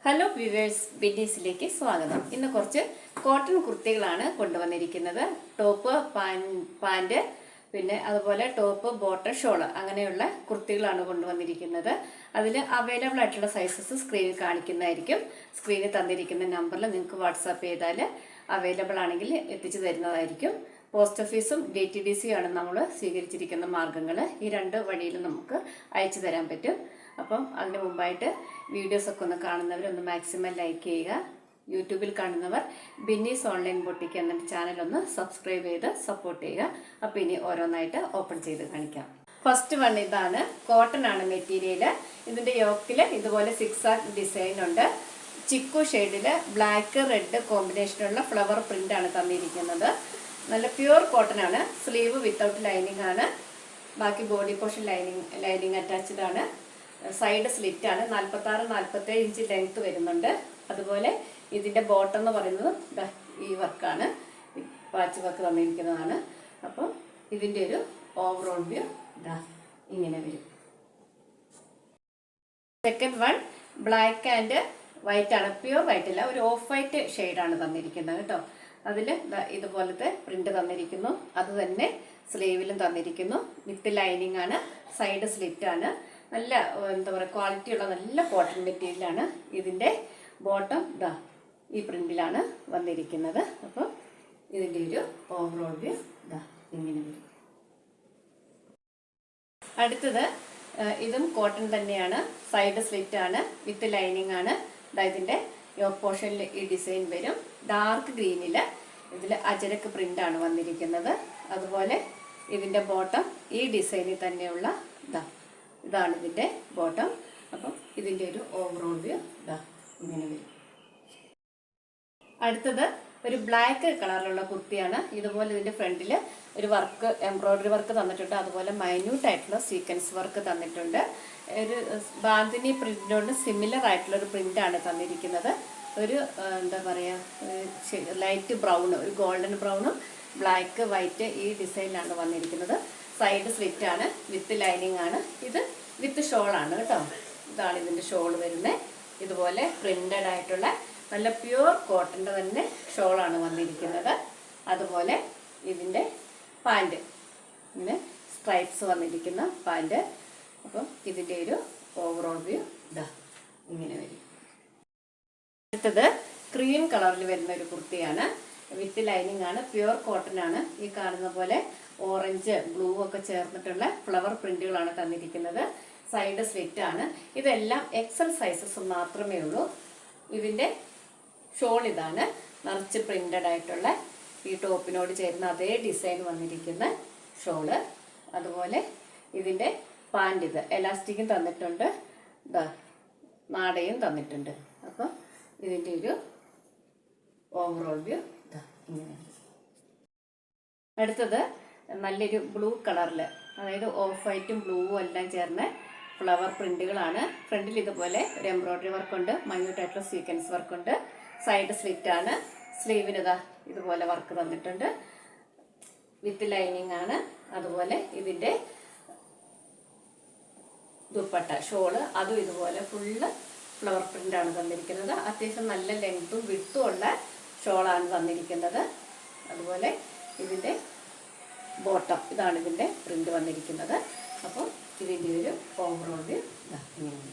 Hello viewers, ബിന്നീസിലേക്ക് സ്വാഗതം. ഇന്ന് കുറച്ച് കോട്ടൺ കുർത്തികളാണ് കൊണ്ടുവന്നിരിക്കുന്നത്. ടോപ്പ്, പാൻറ്, പിന്നെ അതുപോലെ ടോപ്പ്, ബോട്ടം, ഷോള് അങ്ങനെയുള്ള കുർത്തികളാണ് കൊണ്ടുവന്നിരിക്കുന്നത്. അതിൽ അവൈലബിൾ ആയിട്ടുള്ള സൈസസ് സ്ക്രീനിൽ കാണിക്കുന്നതായിരിക്കും. സ്ക്രീനിൽ തന്നിരിക്കുന്ന നമ്പറിൽ നിങ്ങൾക്ക് വാട്സാപ്പ് ചെയ്താൽ അവൈലബിൾ ആണെങ്കിൽ എത്തിച്ചു തരുന്നതായിരിക്കും. പോസ്റ്റ് ഓഫീസും DTDC ആണ് നമ്മൾ സ്വീകരിച്ചിരിക്കുന്ന മാർഗ്ഗങ്ങൾ. ഈ രണ്ട് വഴിയിലും നമുക്ക് അയച്ചു തരാൻ പറ്റും. അപ്പം അതിന് മുമ്പായിട്ട് വീഡിയോസൊക്കെ ഒന്ന് കാണുന്നവരൊന്ന് മാക്സിമം ലൈക്ക് ചെയ്യുക. യൂട്യൂബിൽ കാണുന്നവർ ബിന്നീസ് ഓൺലൈൻ ബൊട്ടിക്ക് എന്ന ചാനൽ സബ്സ്ക്രൈബ് ചെയ്ത് സപ്പോർട്ട് ചെയ്യുക. അപ്പോൾ ഇനി ഓരോന്നായിട്ട് ഓപ്പൺ ചെയ്ത് കാണിക്കാം. ഫസ്റ്റ് വൺ ഇതാണ്. കോട്ടൺ ആണ് മെറ്റീരിയൽ. ഇതിൻ്റെ യോക്കിൽ ഇതുപോലെ സിക്സാക് ഡിസൈൻ ഉണ്ട്. ചിക്കു ഷെയ്ഡിൽ ബ്ലാക്ക് റെഡ് കോമ്പിനേഷനുള്ള ഫ്ലവർ പ്രിൻ്റാണ് തന്നിരിക്കുന്നത്. നല്ല പ്യുവർ കോട്ടൺ ആണ്. സ്ലീവ് വിത്തൗട്ട് ലൈനിങ് ആണ്. ബാക്കി ബോഡി പോർഷൻ ലൈനിങ് അറ്റാച്ച്ഡ് ആണ്. സൈഡ് സ്ലിറ്റ് ആണ്. 46-47 ഇഞ്ച് ലെങ്ത് വരുന്നുണ്ട്. അതുപോലെ ഇതിൻ്റെ ബോട്ടം എന്ന് പറയുന്നത് ഈ വർക്കാണ്, പാച്ച് വർക്ക് തന്നിരിക്കുന്നതാണ്. അപ്പം ഇതിൻ്റെ ഒരു ഓവറോൾ വ്യൂ ഇങ്ങനെ വരും. Second one black and white ആണ്. പ്യുവർ വൈറ്റ് അല്ല, ഒരു ഓഫ് വൈറ്റ് ഷെയ്ഡാണ് തന്നിരിക്കുന്നത് കേട്ടോ. അതിൽ ഇതുപോലത്തെ പ്രിന്റ് തന്നിരിക്കുന്നു. അത് തന്നെ സ്ലീവിലും തന്നിരിക്കുന്നു. വിത്ത് ലൈനിങ് ആണ്. സൈഡ് സ്ലിറ്റ് ആണ്. നല്ല എന്താ പറയുക, ക്വാളിറ്റിയുള്ള നല്ല കോട്ടൺ മെറ്റീരിയലാണ്. ഇതിൻ്റെ ബോട്ടം ഈ പ്രിന്റിലാണ് വന്നിരിക്കുന്നത്. അപ്പോൾ ഇതിൻ്റെ ഒരു ഓവറോൾ വ്യൂ ഇങ്ങനെ വരും. അടുത്തത് ഇതും കോട്ടൺ തന്നെയാണ്. സൈഡ് സ്ലിറ്റ് ആണ്. വിത്ത് ലൈനിങ് ആണ്. ഇതിൻ്റെ യോക്ക് പോർഷനിൽ ഈ ഡിസൈൻ വരും. ഡാർക്ക് ഗ്രീനിൽ ഇതിൽ അജരക്ക് പ്രിൻ്റാണ് വന്നിരിക്കുന്നത്. അതുപോലെ ഇതിൻ്റെ ബോട്ടം ഈ ഡിസൈനിൽ തന്നെയുള്ള ഇതാണ് ഇതിൻ്റെ ബോട്ടം. അപ്പം ഇതിൻ്റെ ഒരു ഓവറോൾ വ്യൂ ഇങ്ങനെ വരും. അടുത്തത് ഒരു ബ്ലാക്ക് കളറിലുള്ള കുർത്തിയാണ്. ഇതുപോലെ ഇതിൻ്റെ ഫ്രണ്ടിൽ ഒരു വർക്ക്, എംബ്രോയ്ഡറി വർക്ക് തന്നിട്ടുണ്ട്. അതുപോലെ മൈന്യൂട്ട് ആയിട്ടുള്ള സീക്വൻസ് വർക്ക് തന്നിട്ടുണ്ട്. ഒരു ബാന്തിനി പ്രിന്റിനോട് സിമിലർ ആയിട്ടുള്ളൊരു പ്രിൻ്റാണ് തന്നിരിക്കുന്നത്. ഒരു എന്താ പറയുക, ലൈറ്റ് ബ്രൗൺ, ഒരു ഗോൾഡൻ ബ്രൗണും ബ്ലാക്ക് വൈറ്റ് ഈ ഡിസൈനിലാണ് വന്നിരിക്കുന്നത്. സൈഡ് സ്ലിറ്റ് ആണ്. വിത്ത് ലൈനിങ് ആണ്. ഇത് വിത്ത് ഷോളാണ് കേട്ടോ. ഇതാണ് ഇതിൻ്റെ ഷോൾ വരുന്നത്. ഇതുപോലെ പ്രിന്റഡ് ആയിട്ടുള്ള നല്ല പ്യുവർ കോട്ടൻ്റെ തന്നെ ഷോളാണ് വന്നിരിക്കുന്നത്. അതുപോലെ ഇതിൻ്റെ പാൻറ്, ഇങ്ങനെ സ്ട്രൈപ്സ് വന്നിരിക്കുന്ന പാൻറ്. അപ്പം ഇതിൻ്റെ ഒരു ഓവറോൾ വ്യൂ ഇങ്ങനെ വരും. അടുത്തത് ക്രീം കളറിൽ വരുന്ന ഒരു കുർത്തിയാണ്. വിത്ത് ലൈനിങ് ആണ്. പ്യുവർ കോട്ടൺ ആണ്. ഈ കാണുന്ന പോലെ ഓറഞ്ച്, ബ്ലൂ ഒക്കെ ചേർന്നിട്ടുള്ള ഫ്ലവർ പ്രിന്റുകളാണ് തന്നിരിക്കുന്നത്. സൈഡ് സ്ലിറ്റ് ആണ്. ഇതെല്ലാം എക്സൽ സൈസസ് മാത്രമേ ഉള്ളൂ. ഇതിൻ്റെ ഷോൾ ഇതാണ്. നിറച്ച് പ്രിന്റഡ് ആയിട്ടുള്ള ഈ ടോപ്പിനോട് ചേരുന്ന അതേ ഡിസൈൻ വന്നിരിക്കുന്ന ഷോള്. അതുപോലെ ഇതിൻ്റെ പാൻറ്, ഇത് എലാസ്റ്റിക്കും തന്നിട്ടുണ്ട്, നാടയും തന്നിട്ടുണ്ട്. അപ്പം ഇതിൻ്റെ ഒരു ഓവറോൾ വ്യൂ ഇങ്ങനെ. അടുത്തത് നല്ലൊരു ബ്ലൂ കളറിൽ, അതായത് ഓഫ് വൈറ്റും ബ്ലൂവും എല്ലാം ചേർന്ന ഫ്ലവർ പ്രിന്റുകളാണ്. ഫ്രണ്ടിൽ ഇതുപോലെ ഒരു എംബ്രോയ്ഡറി വർക്കുണ്ട്. മൈന്യൂട്ട് ആയിട്ടുള്ള സീക്വൻസ് വർക്കുണ്ട്. സൈഡ് സ്ലിറ്റ് ആണ്. സ്ലീവിന് ഇതുപോലെ വർക്ക് തന്നിട്ടുണ്ട്. വിത്ത് ലൈനിങ് ആണ്. അതുപോലെ ഇതിൻ്റെ ദുപ്പട്ട ഷോള് അതും ഇതുപോലെ ഫുള്ള് ഫ്ലവർ പ്രിന്റാണ് തന്നിരിക്കുന്നത്. അത്യാവശ്യം നല്ല ലെങ്ത്തും വിട്ടും ഉള്ള ഷോളാണ് തന്നിരിക്കുന്നത്. അതുപോലെ ഇതിൻ്റെ ബോട്ടം, ഇതാണ് ഇതിൻ്റെ പ്രിന്റ് വന്നിരിക്കുന്നത്. അപ്പോൾ ഇതിൻ്റെ ഒരു ഓവറോൾ വ്യൂ ഇങ്ങനെ.